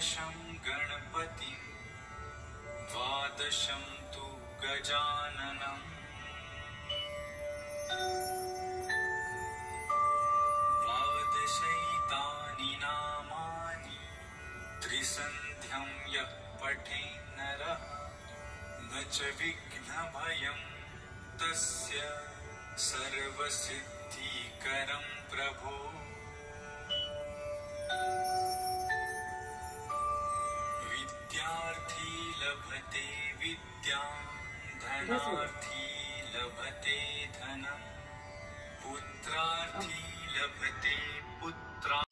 एकादशं गणपतिं द्वादशं तु गजाननम् द्वादशैतानि नामानि त्रिसन्ध्यं यः पठेत् नरः न च विघ्नभयं तस्य सर्वसिद्धिकरं प्रभो। विद्यार्थी लभते विद्यां धनार्थी लभते धनं पुत्रार्थी लभते पुत्रान्।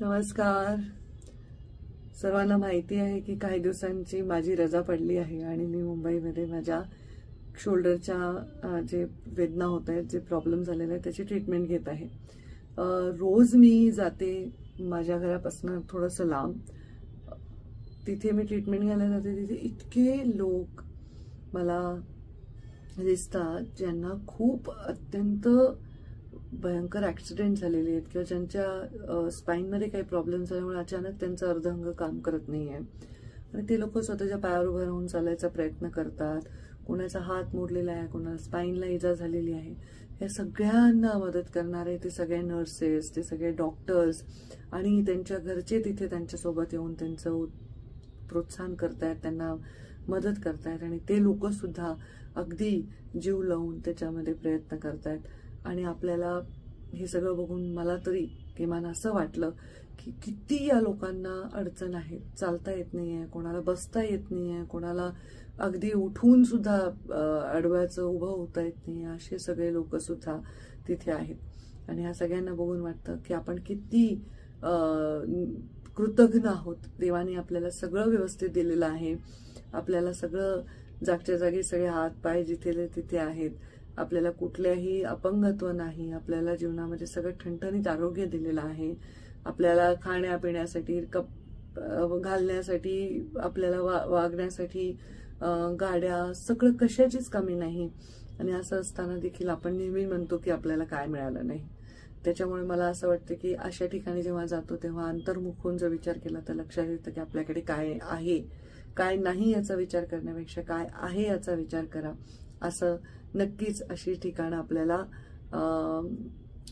नमस्कार. सर्वांना माहिती आहे की काही दिवसांची माझी रजा पडली आहे आणि मी मुंबईमध्ये माझ्या शोल्डरच्या जे वेदना होत आहेत, जे प्रॉब्लेम झालेले आहेत त्याची ट्रीटमेंट घेत आहे. रोज मी जाते माझ्या घरापासून थोडंसं लांब. तिथे मी ट्रीटमेंट घ्यायला जाते. तिथे इतके लोक मला दिसतात ज्यांना खूप अत्यंत भयंकर ऍक्सिडेंट झालेले आहेत किंवा ज्यांच्या स्पाईनमध्ये काही प्रॉब्लेम झाल्यामुळे अचानक त्यांचं अर्ध अंग काम करत नाहीये आणि ते लोक स्वतःच्या पायावर उभं राहून चालायचा प्रयत्न करतात. कोणाचा हात मोडलेला आहे, कोणाला स्पाईनला इजा झालेली आहे. या सगळ्यांना मदत करणारे ते सगळे नर्सेस, ते सगळे डॉक्टर्स आणि त्यांच्या घरचे तिथे त्यांच्यासोबत येऊन त्यांचं प्रोत्साहन करतायत, त्यांना मदत करतायत आणि ते लोक सुद्धा अगदी जीव लावून त्याच्यामध्ये प्रयत्न करतायत. आणि आपल्याला हे सगळं बघून मला तरी किमान असं वाटलं की किती या लोकांना अडचण आहे. चालता येत नाहीये, कोणाला बसता येत नाहीये, कोणाला अगदी उठून सुद्धा आडव्याचं उभं होता येत नाही. असे सगळे लोक सुद्धा तिथे आहेत आणि ह्या सगळ्यांना बघून वाटतं की आपण किती कृतज्ञ आहोत. देवाने आपल्याला सगळं व्यवस्थित दिलेलं आहे. आपल्याला सगळं जागच्या जागी सगळे हात पाय जिथे तिथे आहेत. आपल्याला कुठल्याही अपंगत्व नाही. आपल्याला जीवनामध्ये सगळं ठणठणीत आरोग्य दिलेलं आहे. आपल्याला खाण्यापिण्यासाठी, घालण्यासाठी, आपल्याला वागण्यासाठी गाड्या, सगळं कशाचीच कमी नाही. आणि असं असताना देखील आपण नेहमी म्हणतो की आपल्याला काय मिळालं नाही. त्याच्यामुळे मला असं वाटतं की अशा ठिकाणी जेव्हा जातो तेव्हा अंतर्मुख होऊन जर विचार केला तर लक्षात येतं की आपल्याकडे काय आहे, काय नाही याचा विचार करण्यापेक्षा काय आहे याचा विचार करा. असं नक्कीच अशी ठिकाणं आपल्याला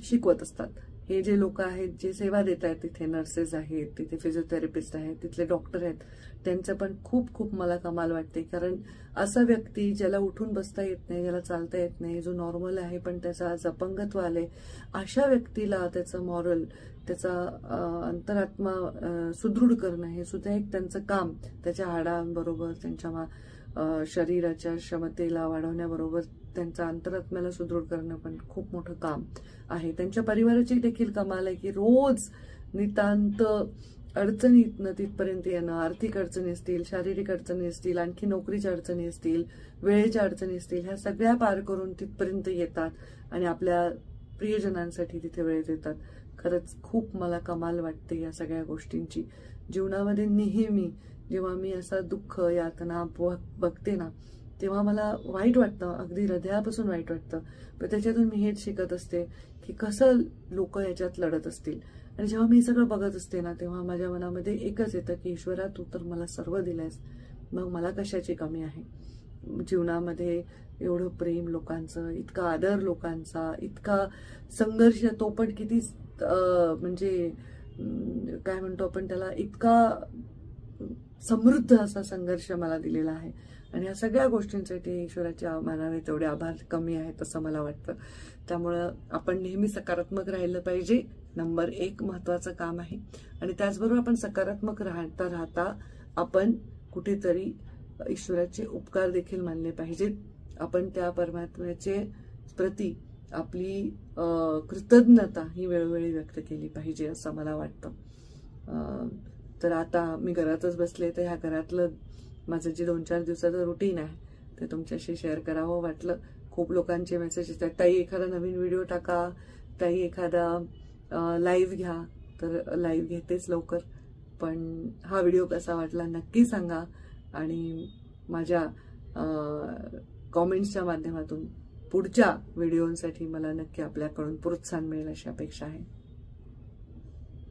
शिकवत असतात. हे जे लोक आहेत जे सेवा देत आहेत, तिथे नर्सेस आहेत, तिथे फिजिओथेरपिस्ट आहेत, तिथले डॉक्टर आहेत, त्यांचं पण खूप खूप मला कमाल वाटते. कारण असा व्यक्ती ज्याला उठून बसता येत नाही, ज्याला चालता येत नाही, जो नॉर्मल आहे पण त्याचा आज अपंगत्व आले, अशा व्यक्तीला त्याचं मॉरल, त्याचा अंतरात्मा सुदृढ करणं हे सुद्धा एक त्यांचं काम. त्याच्या हाडांबरोबर त्यांच्या शरीराच्या क्षमतेला वाढवण्याबरोबर त्यांच्या अंतरात्म्याला सुदृढ करणं पण खूप मोठं काम आहे. त्यांच्या परिवाराची देखील कमाल आहे की रोज नितांत अडचणीतनं तिथपर्यंत येणं. आर्थिक अडचणी असतील, शारीरिक अडचणी असतील, आणखी नोकरीच्या अडचणी असतील, वेळेच्या अडचणी असतील, ह्या सगळ्या पार करून तिथपर्यंत येतात आणि आपल्या प्रियजनांसाठी तिथे वेळ देतात. खरंच खूप मला कमाल वाटते या सगळ्या गोष्टींची. जीवनामध्ये नेहमी जेव्हा मी असं दुःख, यातना बघते ना तेव्हा मला वाईट वाटतं, अगदी हृदयापासून वाईट वाटतं. पण त्याच्यातून मी हेच शिकत असते की कसं लोक याच्यात लढत असतील. आणि जेव्हा मी सगळं बघत असते ना तेव्हा माझ्या मनामध्ये एकच येतं की ईश्वरा तू तर मला सर्व दिलंयस, मग मला कशाची कमी आहे. जीवनामध्ये एवढं प्रेम लोकांचं, इतका आदर लोकांचा, इतका संघर्ष, तो पण किती म्हणजे काय म्हणतो आपण त्याला, इतका समृद्ध असा संघर्ष मला दिलेला आहे. आणि या सगळ्या गोष्टींसाठी ईश्वराच्या मानावे तेवढे आभार कमी आहेत असं मला वाटतं. त्यामुळं आपण नेहमी सकारात्मक राहिलं पाहिजे. नंबर 1 महत्वाचं काम आहे. आणि त्याचबरोबर आपण सकारात्मक राहता राहता आपण कुठेतरी ईश्वराचे उपकार देखील मानले पाहिजेत. आपण त्या परमात्म्याचे प्रती आपली कृतज्ञता ही वेळोवेळी व्यक्त केली पाहिजे असं मला वाटतं. तर आता मी घरातच बसले तर ह्या घरातलं माझं जे 2-4 दिवसाचं रुटीन आहे ते तुमच्याशी शेअर करावं वाटलं. खूप लोकांचे मेसेज येतात, ताई एखादा नवीन व्हिडिओ टाका, ताई एखादा लाईव्ह घ्या. तर लाईव्ह घेतेच लवकर. पण हा व्हिडिओ कसा वाटला नक्की सांगा आणि माझ्या कॉमेंट्सच्या माध्यमातून पुढच्या व्हिडिओसाठी मला नक्की आपल्याकडून प्रोत्साहन मिळेल अशी अपेक्षा आहे.